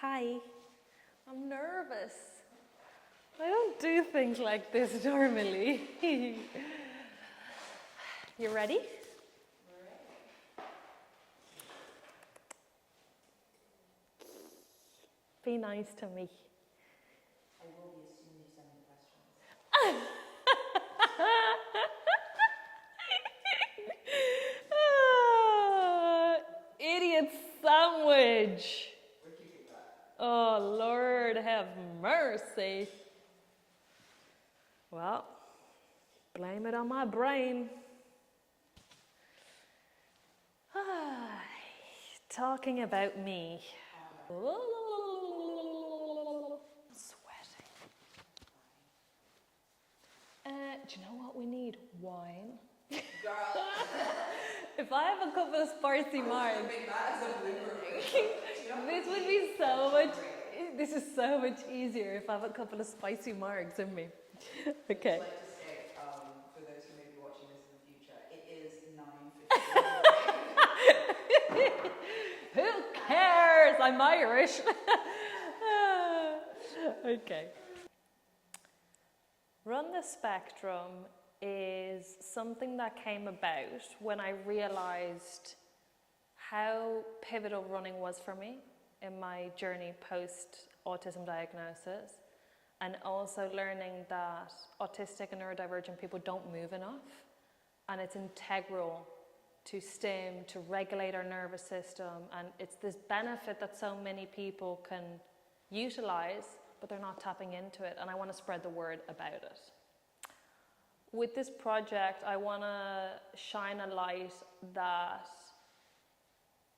Hi, I'm nervous. I don't do things like this normally. You ready? Be nice to me. I will be as soon as you send me the questions. Idiot sandwich. Where'd you get that? Oh, Lord have mercy. Well, blame it on my brain. Talking about me. Sweating. Do you know what we need? Wine. Girl. If I have a couple of spicy margs, Make that as a blooper. this would be so much. This is so much easier if I have a couple of spicy margs in me. Okay. I'd like to say, for those who may be watching this in the future, it is 9:50. Who cares? I'm Irish. Okay. Run the Spectrum is something that came about when I realized how pivotal running was for me in my journey post autism diagnosis, and also learning that autistic and neurodivergent people don't move enough, and it's integral to STEM, to regulate our nervous system, and it's this benefit that so many people can utilize, but they're not tapping into it, and I want to spread the word about it. With this project, I want to shine a light that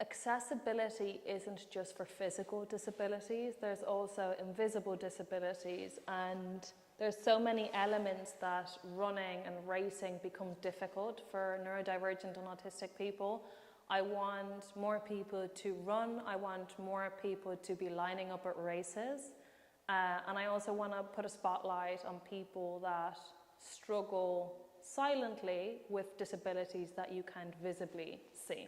accessibility isn't just for physical disabilities, there's also invisible disabilities, and there's so many elements that running and racing becomes difficult for neurodivergent and autistic people. I want more people to run, I want more people to be lining up at races, and I also want to put a spotlight on people that struggle silently with disabilities that you can't visibly see.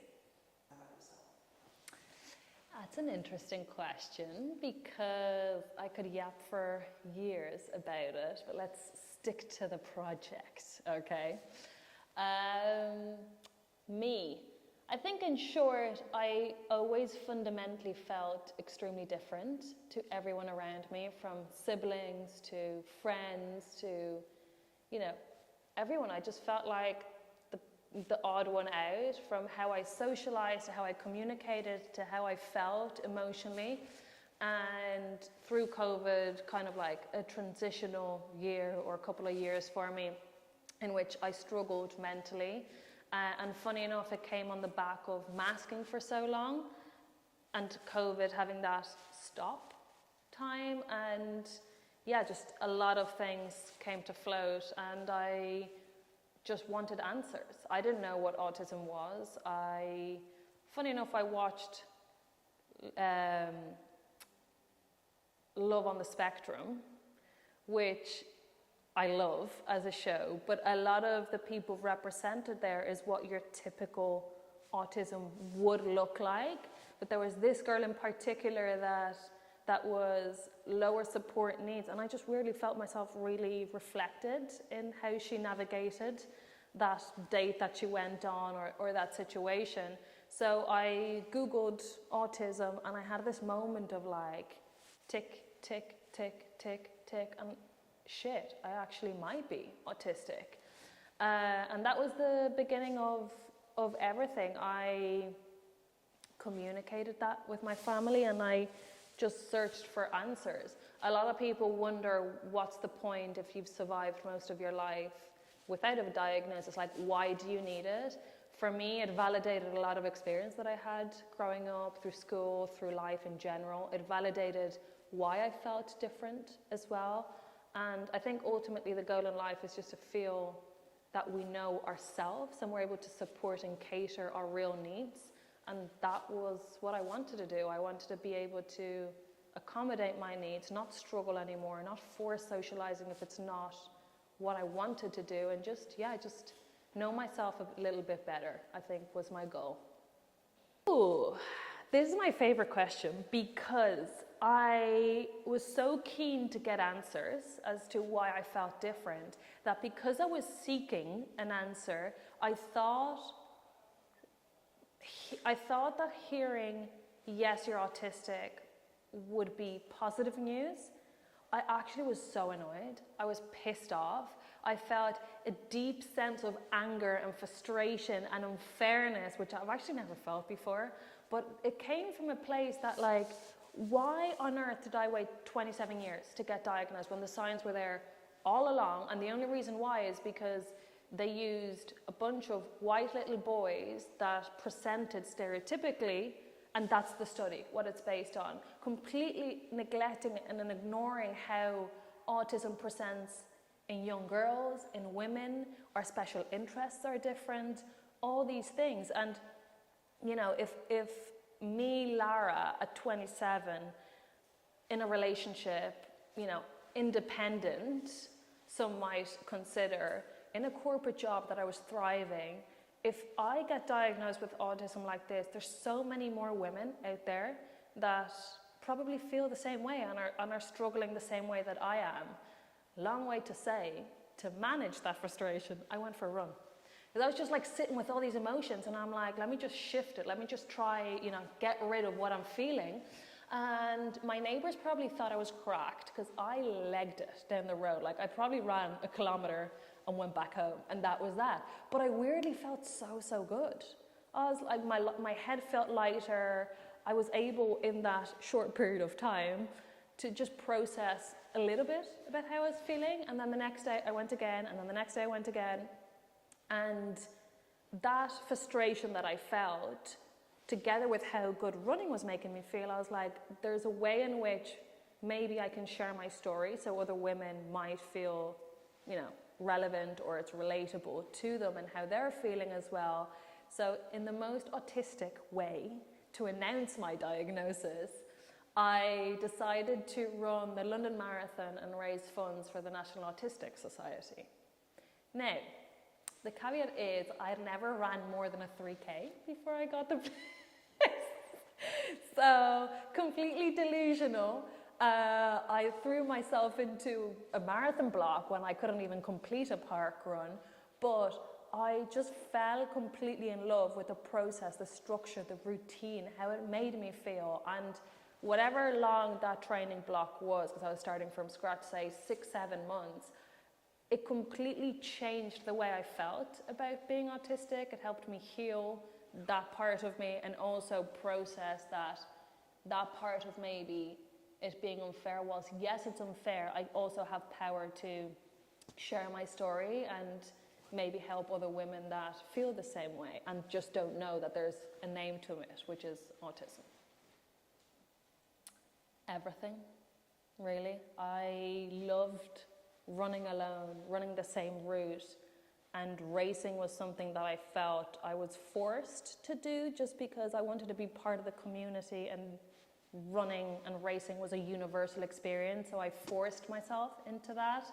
That's an interesting question because I could yap for years about it, but let's stick to the project, okay? Me. I think in short, I always fundamentally felt extremely different to everyone around me, from siblings to friends to, you know, everyone. I just felt like the odd one out, from how I socialized to how I communicated to how I felt emotionally. And through COVID, kind of like a transitional year or a couple of years for me in which I struggled mentally. And funny enough, it came on the back of masking for so long and COVID having that stop time. And yeah, just a lot of things came to float, and I just wanted answers. I didn't know what autism was. Funny enough, I watched Love on the Spectrum, which I love as a show, but a lot of the people represented there is what your typical autism would look like. But there was this girl in particular that was lower support needs, and I just really felt myself really reflected in how she navigated that date that she went on or that situation. So I Googled autism, and I had this moment of like, tick, tick, tick, tick, tick, and shit, I actually might be autistic. And that was the beginning of everything. I communicated that with my family, and I just searched for answers. A lot of people wonder, what's the point if you've survived most of your life without a diagnosis? Like, why do you need it? For me, it validated a lot of experience that I had growing up, through school, through life in general. It validated why I felt different as well. And I think ultimately the goal in life is just to feel that we know ourselves and we're able to support and cater our real needs. And that was what I wanted to do. I wanted to be able to accommodate my needs, not struggle anymore, not force socializing if it's not what I wanted to do, and just know myself a little bit better, I think was my goal. Ooh, this is my favorite question because I was so keen to get answers as to why I felt different that because I was seeking an answer, I thought that hearing, yes, you're autistic, would be positive news. I actually was so annoyed. I was pissed off. I felt a deep sense of anger and frustration and unfairness, which I've actually never felt before. But it came from a place that, like, why on earth did I wait 27 years to get diagnosed when the signs were there all along? And the only reason why is because they used a bunch of white little boys that presented stereotypically, and that's the study, what it's based on. Completely neglecting and ignoring how autism presents in young girls, in women, our special interests are different, all these things. And, you know, if me, Lara, at 27, in a relationship, you know, independent, some might consider, in a corporate job that I was thriving, if I get diagnosed with autism like this, there's so many more women out there that probably feel the same way and are struggling the same way that I am. Long way to say, to manage that frustration, I went for a run. Because I was just like sitting with all these emotions and I'm like, let me just shift it. Let me just try, you know, get rid of what I'm feeling. And my neighbors probably thought I was cracked because I legged it down the road. Like I probably ran a kilometer and went back home, and that was that. But I weirdly felt so good. I was like, my head felt lighter. I was able in that short period of time to just process a little bit about how I was feeling. And then the next day I went again, and then the next day I went again. And that frustration that I felt, together with how good running was making me feel, I was like, there's a way in which maybe I can share my story so other women might feel, you know, relevant, or it's relatable to them and how they're feeling as well. So in the most autistic way to announce my diagnosis, I decided to run the London Marathon and raise funds for the National Autistic Society. Now, the caveat is I'd never ran more than a 3K before I got the place. So completely delusional. I threw myself into a marathon block when I couldn't even complete a park run, but I just fell completely in love with the process, the structure, the routine, how it made me feel. And whatever long that training block was, because I was starting from scratch, say 6-7 months, it completely changed the way I felt about being autistic. It helped me heal that part of me and also process that part of maybe it being unfair was, yes, it's unfair. I also have power to share my story and maybe help other women that feel the same way and just don't know that there's a name to it, which is autism. Everything, really. I loved running alone, running the same route, and racing was something that I felt I was forced to do just because I wanted to be part of the community, and running and racing was a universal experience, so I forced myself into that.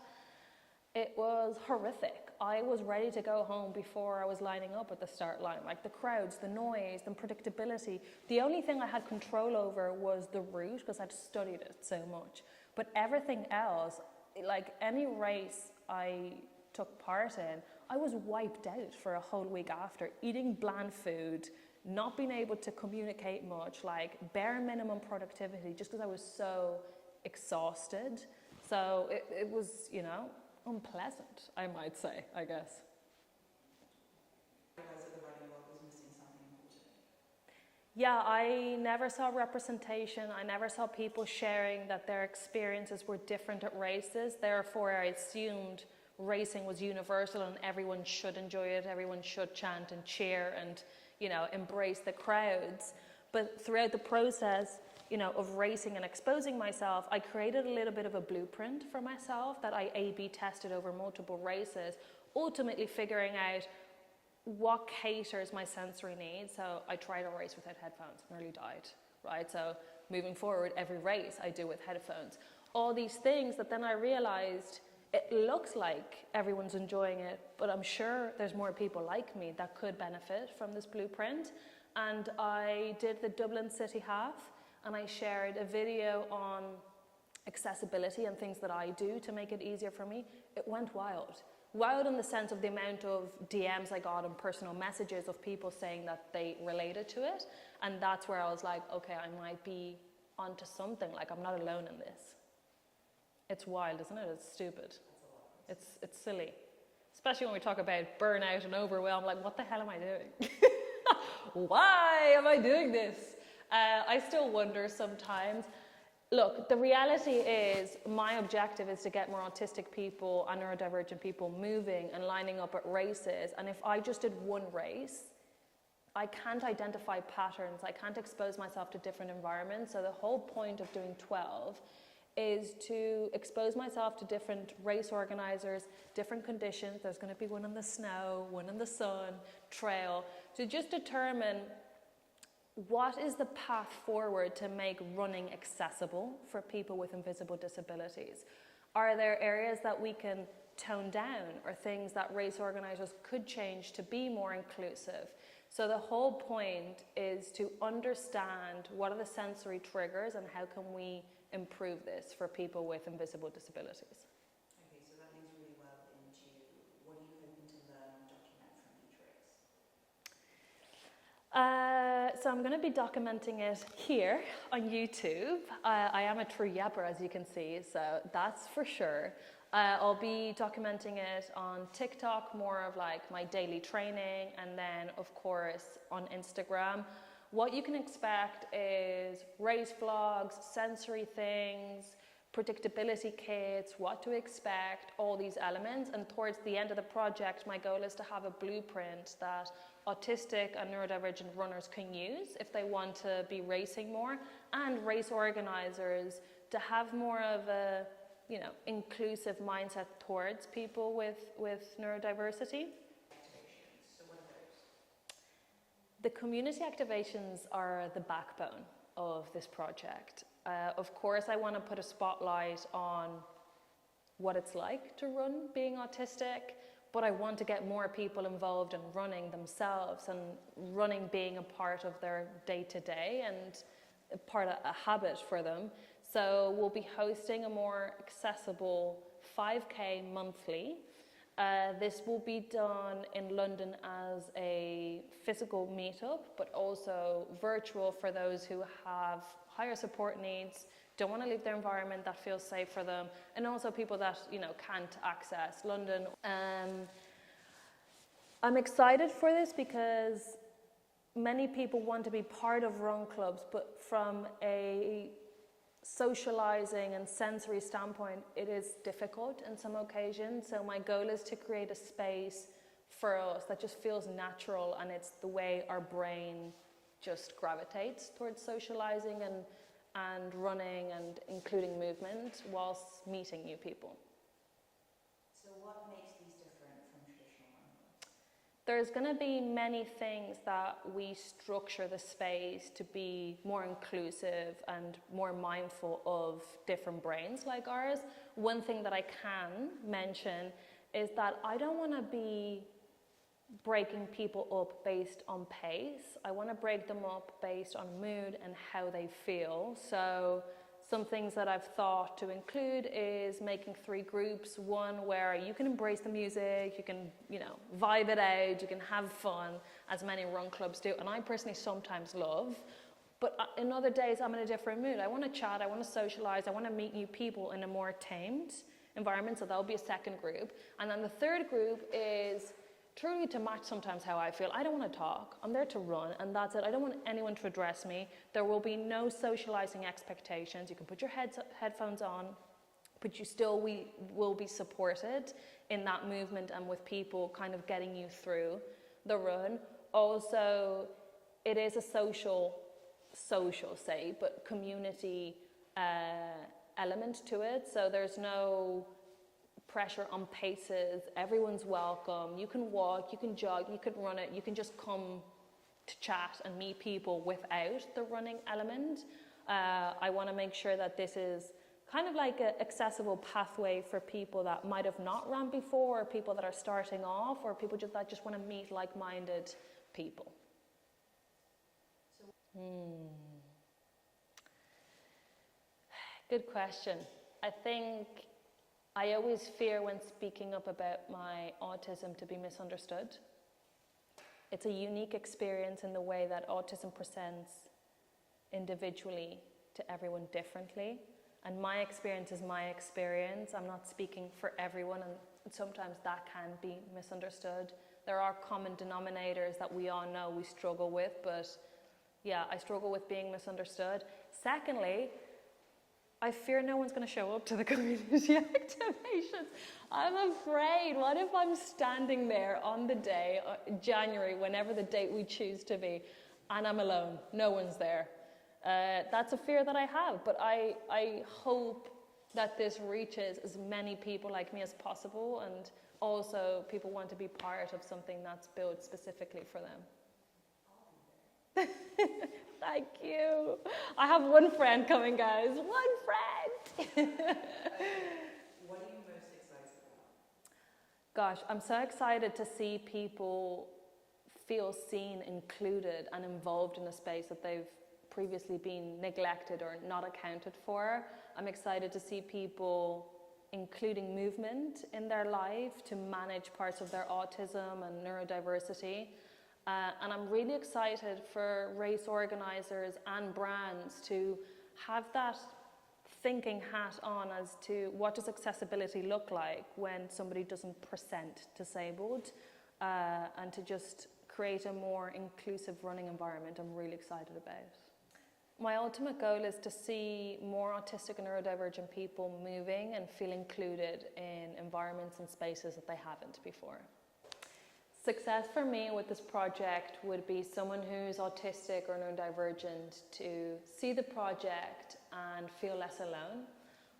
It was horrific. I was ready to go home before I was lining up at the start line. Like the crowds, the noise, the predictability. The only thing I had control over was the route because I'd studied it so much. But everything else, like any race I took part in, I was wiped out for a whole week after, eating bland food, not being able to communicate much, like bare minimum productivity, just because I was so exhausted. So it was, you know, unpleasant, I might say, I guess. Yeah, I never saw representation. I never saw people sharing that their experiences were different at races. Therefore, I assumed racing was universal and everyone should enjoy it. Everyone should chant and cheer and, you know, embrace the crowds. But throughout the process, you know, of racing and exposing myself, I created a little bit of a blueprint for myself that I A/B tested over multiple races, ultimately figuring out what caters my sensory needs. So I tried a race without headphones, nearly died, right? So moving forward, every race I do with headphones. All these things that then I realized it looks like everyone's enjoying it, but I'm sure there's more people like me that could benefit from this blueprint. And I did the Dublin City Half. and I shared a video on accessibility and things that I do to make it easier for me, it went wild. Wild in the sense of the amount of DMs I got and personal messages of people saying that they related to it. And that's where I was like, okay, I might be onto something. Like, I'm not alone in this. It's wild, isn't it? It's stupid. It's silly. Especially when we talk about burnout and overwhelm. Like, what the hell am I doing? Why am I doing this? I still wonder sometimes. Look, the reality is my objective is to get more autistic people and neurodivergent people moving and lining up at races. And if I just did one race, I can't identify patterns. I can't expose myself to different environments. So the whole point of doing 12 is to expose myself to different race organizers, different conditions. There's going to be one in the snow, one in the sun, trail, to just determine what is the path forward to make running accessible for people with invisible disabilities. Are there areas that we can tone down or things that race organizers could change to be more inclusive? So the whole point is to understand what are the sensory triggers and how can we improve this for people with invisible disabilities. Okay, so that leads really well into what are you hoping to learn and document from each race? So I'm going to be documenting it here on YouTube. I am a true yapper, as you can see, so that's for sure. I'll be documenting it on TikTok, more of like my daily training, and then of course on Instagram. What you can expect is race vlogs, sensory things, predictability kits, what to expect, all these elements. And towards the end of the project, my goal is to have a blueprint that autistic and neurodivergent runners can use if they want to be racing more, and race organizers to have more of a, you know, inclusive mindset towards people with neurodiversity. So what are those? The community activations are the backbone of this project. Of course, I want to put a spotlight on what it's like to run being autistic, but I want to get more people involved in running themselves and running being a part of their day-to-day and a part of a habit for them. So we'll be hosting a more accessible 5K monthly. This will be done in London as a physical meetup, but also virtual for those who have higher support needs, don't want to leave their environment that feels safe for them, and also people that, you know, can't access London. I'm excited for this because many people want to be part of run clubs, but from a socializing and sensory standpoint, it is difficult in some occasions. So my goal is to create a space for us that just feels natural, and it's the way our brain just gravitates towards socializing and running and including movement whilst meeting new people. So what makes these different from traditional run clubs? There's going to be many things that we structure the space to be more inclusive and more mindful of different brains like ours. One thing that I can mention is that I don't want to be breaking people up based on pace. I want to break them up based on mood and how they feel. So some things that I've thought to include is making 3 groups. One where you can embrace the music, you can, you know, vibe it out, you can have fun, as many run clubs do, and I personally sometimes love. But in other days, I'm in a different mood. I want to chat, I want to socialize, I want to meet new people in a more tamed environment, so that'll be a second group. And then the third group is truly to match sometimes how I feel. I don't want to talk. I'm there to run, and that's it. I don't want anyone to address me. There will be no socializing expectations. You can put your headphones on, but you still will be supported in that movement and with people kind of getting you through the run. Also, it is a social say, but community element to it. So there's no pressure on paces. Everyone's welcome. You can walk, you can jog, you can run it, you can just come to chat and meet people without the running element. I want to make sure that this is kind of like an accessible pathway for people that might have not run before, or people that are starting off, or people that just want to meet like-minded people. Good question. I think I always fear when speaking up about my autism to be misunderstood. It's a unique experience in the way that autism presents individually to everyone differently. And my experience is my experience. I'm not speaking for everyone, and sometimes that can be misunderstood. There are common denominators that we all know we struggle with, but yeah, I struggle with being misunderstood. Secondly, I fear no one's going to show up to the community activations. I'm afraid, what if I'm standing there on the day, January, whenever the date we choose to be, and I'm alone, no one's there. That's a fear that I have, but I hope that this reaches as many people like me as possible, and also people want to be part of something that's built specifically for them. Thank you. I have one friend coming, guys. One friend. What are you most excited about? Gosh, I'm so excited to see people feel seen, included, and involved in a space that they've previously been neglected or not accounted for. I'm excited to see people including movement in their life to manage parts of their autism and neurodiversity. And I'm really excited for race organisers and brands to have that thinking hat on as to what does accessibility look like when somebody doesn't present disabled, and to just create a more inclusive running environment I'm really excited about. My ultimate goal is to see more autistic and neurodivergent people moving and feel included in environments and spaces that they haven't before. Success for me with this project would be someone who's autistic or neurodivergent to see the project and feel less alone.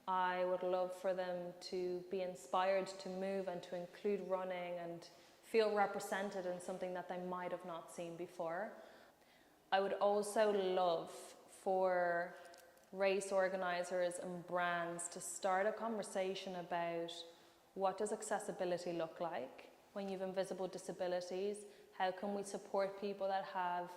I would love for them to be inspired to move and to include running and feel represented in something that they might have not seen before. I would also love for race organisers and brands to start a conversation about what does accessibility look like when you have invisible disabilities. How can we support people that have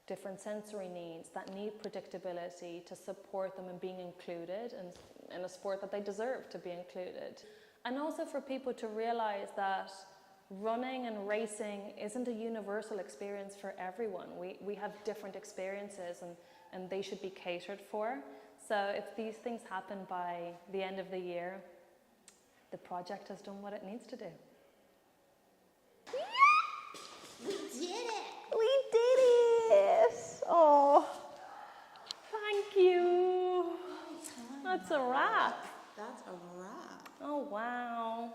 different sensory needs, that need predictability, to support them in being included and in a sport that they deserve to be included. And also for people to realise that running and racing isn't a universal experience for everyone. We have different experiences, and they should be catered for. So if these things happen by the end of the year, the project has done what it needs to do. We did it! We did it! Oh, thank you. That's a wrap. That's a wrap. Oh, wow.